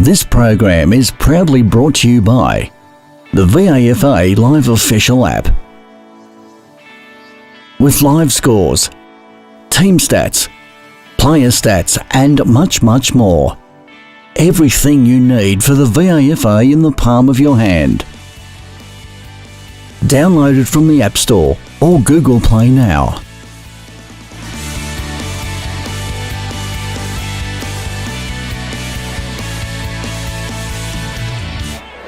This program is proudly brought to you by the VAFA Live Official app. With live scores, team stats, player stats and much, much more. Everything you need for the VAFA in the palm of your hand. Download it from the App Store or Google Play now.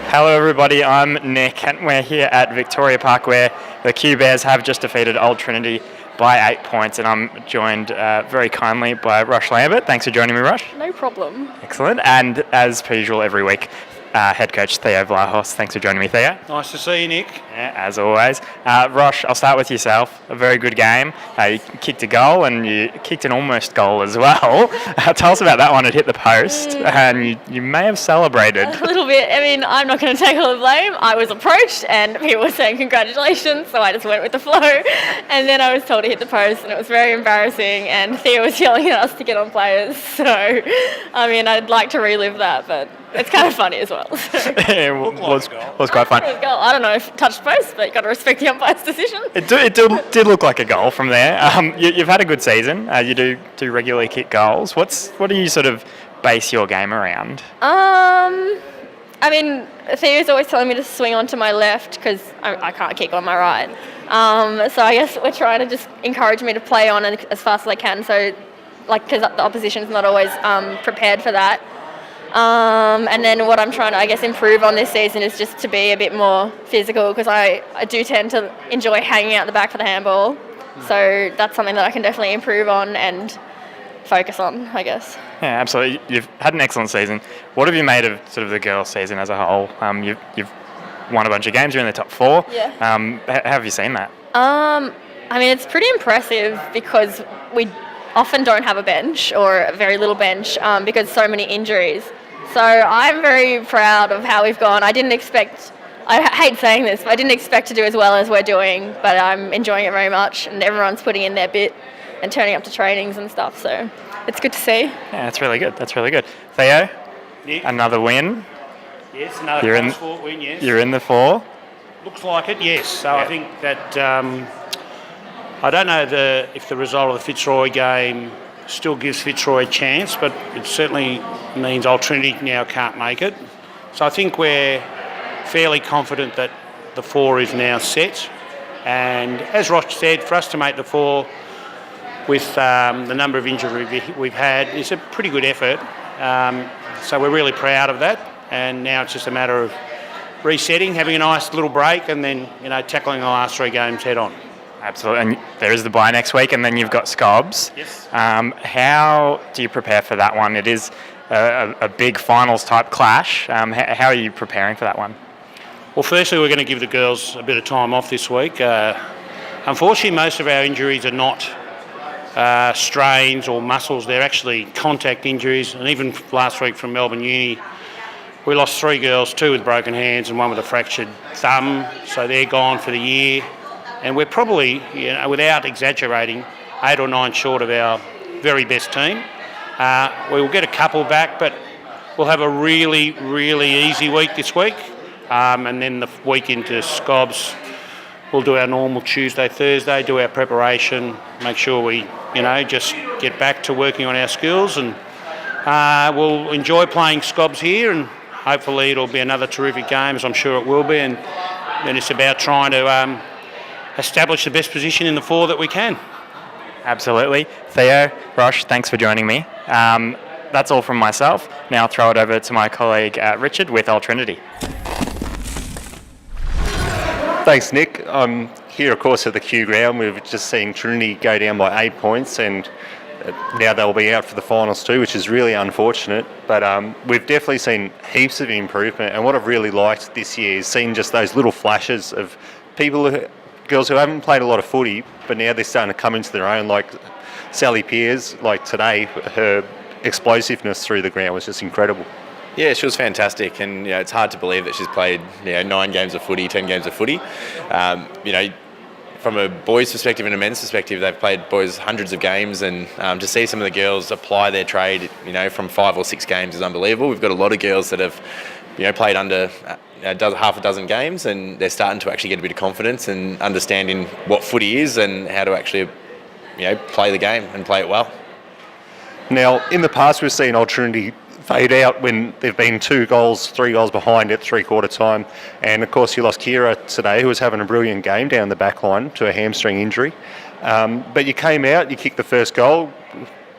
Hello everybody, I'm Nick and we're here at Victoria Park where the Kew Bears have just defeated Old Trinity by 8 points, and I'm joined very kindly by Rush Lambert. Thanks for joining me, Rush. No problem. Excellent. And as per usual every week, head coach Theo Vlahos. Thanks for joining me, Theo. Nice to see you, Nick. Yeah, as always. Rush, I'll start with yourself. A very good game. You kicked a goal and you kicked an almost goal as well. Tell us about that one. It hit the post and you may have celebrated. A little bit. I mean, I'm not going to take all the blame. I was approached and people were saying congratulations, so I just went with the flow. And then I was told to hit the post and it was very embarrassing, and Theo was yelling at us to get on players. So, I mean, I'd like to relive that, but it's kind of funny as well. It was quite fun. I don't know if it touched post, but you've got to respect the umpire's decision. It did look like a goal from there. You've had a good season. You do regularly kick goals. What do you sort of base your game around? I mean, Theo's always telling me to swing onto my left because I can't kick on my right. So I guess we're trying to just encourage me to play on as fast as I can. So, because the opposition's not always prepared for that. And then what I'm trying to, I guess, improve on this season is just to be a bit more physical, because I do tend to enjoy hanging out the back for the handball. So that's something that I can definitely improve on and focus on, I guess. Yeah, absolutely. You've had an excellent season. What have you made of sort of the girls' season as a whole? You've won a bunch of games. You're in the top 4. Yeah. How have you seen that? I mean, it's pretty impressive because we often don't have a bench, or a very little bench, because so many injuries. So I'm very proud of how we've gone. I hate saying this, but I didn't expect to do as well as we're doing, but I'm enjoying it very much, and everyone's putting in their bit and turning up to trainings and stuff, so it's good to see. Yeah, that's really good. Theo, Nick? Another win. Yes, another class-sport win, yes. You're in the 4. Looks like it, yes. So yeah. I think that, I don't know if the result of the Fitzroy game still gives Fitzroy a chance, but it certainly means Old Trinity now can't make it. So I think we're fairly confident that the 4 is now set. And as Ross said, for us to make the 4 with the number of injuries we've had is a pretty good effort. So we're really proud of that. And now it's just a matter of resetting, having a nice little break, and then tackling the last 3 games head on. Absolutely, and there is the bye next week, and then you've got Scobs. Yes. How do you prepare for that one? It is a big finals type clash. How are you preparing for that one? Well, firstly, we're going to give the girls a bit of time off this week. Unfortunately, most of our injuries are not strains or muscles. They're actually contact injuries. And even last week from Melbourne Uni, we lost 3 girls, 2 with broken hands and 1 with a fractured thumb. So they're gone for the year. And we're probably, without exaggerating, 8 or 9 short of our very best team. We will get a couple back, but we'll have a really, really easy week this week. And then the week into Scobs, we'll do our normal Tuesday, Thursday, do our preparation, make sure we, just get back to working on our skills. And we'll enjoy playing Scobs here, and hopefully it'll be another terrific game, as I'm sure it will be. And then it's about trying to establish the best position in the 4 that we can. Absolutely. Theo, Rosh, thanks for joining me. That's all from myself. Now I'll throw it over to my colleague Richard with Old Trinity. Thanks, Nick. I'm here, of course, at the Kew ground. We've just seen Trinity go down by 8 points, and now they'll be out for the finals too, which is really unfortunate. But we've definitely seen heaps of improvement, and what I've really liked this year is seeing just those little flashes of girls who haven't played a lot of footy, but now they're starting to come into their own, like Sally Pears, like today, her explosiveness through the ground was just incredible. Yeah, she was fantastic, and it's hard to believe that she's played 9 games of footy, 10 games of footy. From from a boys' perspective and a men's perspective, they've played boys hundreds of games, and to see some of the girls apply their trade, from 5 or 6 games is unbelievable. We've got a lot of girls that have, played under half a dozen games, and they're starting to actually get a bit of confidence and understanding what footy is and how to actually, play the game and play it well. Now, in the past, we've seen Old Trinity fade out when they've been 2 goals, 3 goals behind at three-quarter time. And, of course, you lost Kira today, who was having a brilliant game down the back line to a hamstring injury. But you came out, you kicked the first goal.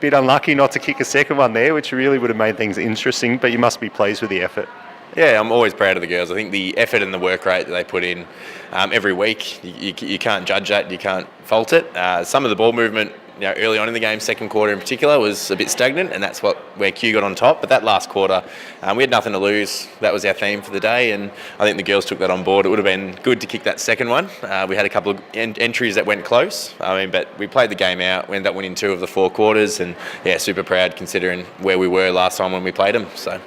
Bit unlucky not to kick a second one there, which really would have made things interesting, but you must be pleased with the effort. Yeah, I'm always proud of the girls. I think the effort and the work rate that they put in every week, you can't judge that, you can't fault it. Some of the ball movement, early on in the game, second quarter in particular, was a bit stagnant, and that's where Kew got on top. But that last quarter, we had nothing to lose. That was our theme for the day, and I think the girls took that on board. It would have been good to kick that second one. We had a couple of entries that went close, but we played the game out. We ended up winning 2 of the 4 quarters, and super proud considering where we were last time when we played them. So,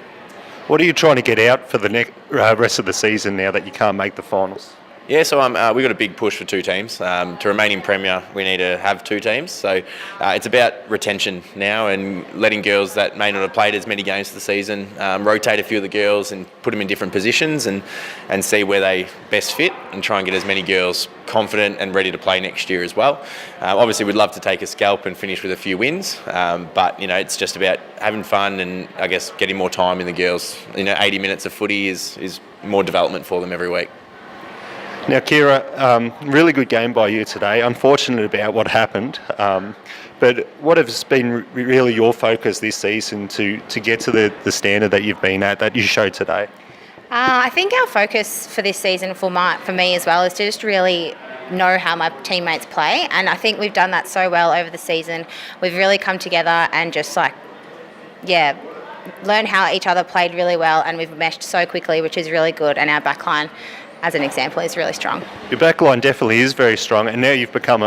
what are you trying to get out for the rest of the season now that you can't make the finals? Yeah, so we've got a big push for 2 teams. To remain in Premier, we need to have 2 teams. So it's about retention now and letting girls that may not have played as many games for the season rotate a few of the girls and put them in different positions and see where they best fit and try and get as many girls confident and ready to play next year as well. Obviously, we'd love to take a scalp and finish with a few wins, but it's just about having fun and I guess getting more time in the girls. 80 minutes of footy is more development for them every week. Now, Kira, really good game by you today. Unfortunate about what happened, but what has been really your focus this season to get to the standard that you've been at, that you showed today? I think our focus for this season, for me as well, is to just really know how my teammates play, and I think we've done that so well over the season. We've really come together and just learn how each other played really well, and we've meshed so quickly, which is really good, and our backline, as an example, is really strong. Your backline definitely is very strong, and now you've become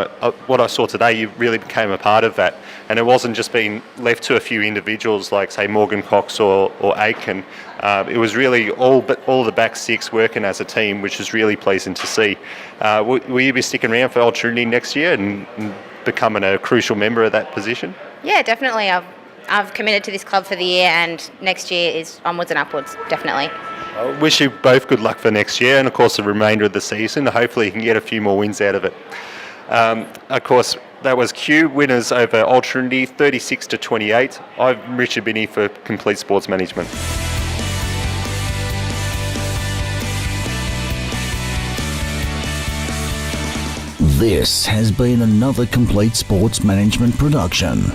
what I saw today, you really became a part of that, and it wasn't just being left to a few individuals like, say, Morgan Cox or Aiken. It was really all the back 6 working as a team, which is really pleasing to see. Will you be sticking around for Old Trinity next year and becoming a crucial member of that position? Yeah, definitely. I've committed to this club for the year, and next year is onwards and upwards, definitely. I wish you both good luck for next year and, of course, the remainder of the season. Hopefully you can get a few more wins out of it. Of course, that was Kew winners over Old Trinity, 36-28. I'm Richard Binney for Complete Sports Management. This has been another Complete Sports Management production.